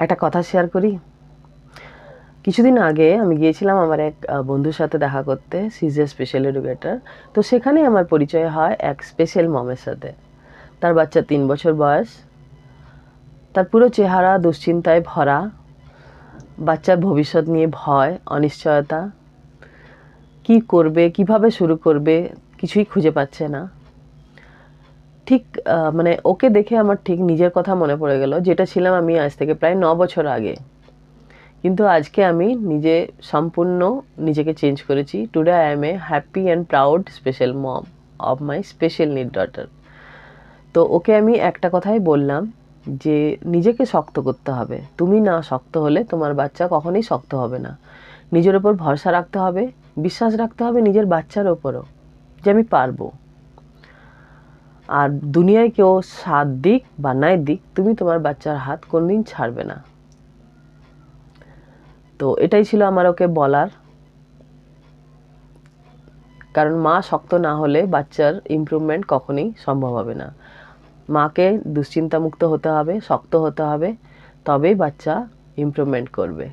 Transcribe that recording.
একটা কথা শেয়ার করি। কিছুদিন আগে আমি গিয়েছিলাম আমার এক বন্ধুর সাথে দেখা করতে। She is a special educator. তো সেখানেই আমার পরিচয় হয় এক স্পেশাল মমের সাথে। তার বাচ্চা 3 বছর বয়স। তার পুরো চেহারা দুশ্চিন্তায় ভরা। বাচ্চার ভবিষ্যৎ নিয়ে ভয়, অনিশ্চয়তা। কি করবে, কিভাবে শুরু করবে কিছুই খুঁজে পাচ্ছে না। ঠিক মানে ওকে দেখে আমার ঠিক নিজের কথা মনে পড়ে গেল, যেটা ছিলাম আমি আজ থেকে প্রায় 9 বছর আগে। কিন্তু আজকে আমি সম্পূর্ণ নিজেকে চেঞ্জ করেছি। Today I am a happy and proud special mom of my special need daughter. তো ওকে আমি একটা কথাই বললাম যে নিজেকে শক্ত করতে হবে। তুমি না শক্ত হলে তোমার বাচ্চা কখনোই শক্ত হবে না। নিজের ওপর ভরসা রাখতে হবে, বিশ্বাস রাখতে হবে নিজের বাচ্চার ওপরও, যে আমি পারবো। আর দুনিয়ায় কেউ সাথ দিক বা নাই দিক, তুমি তোমার বাচ্চার হাত কোনদিন ছাড়বে না। তো এটাই ছিল আমার ওকে বলার। কারণ মা শক্ত না হলে বাচ্চার ইমপ্রুভমেন্ট কখনোই সম্ভব হবে না। মাকে দুশ্চিন্তামুক্ত হতে হবে, শক্ত হতে হবে, তবেই বাচ্চা ইমপ্রুভমেন্ট করবে।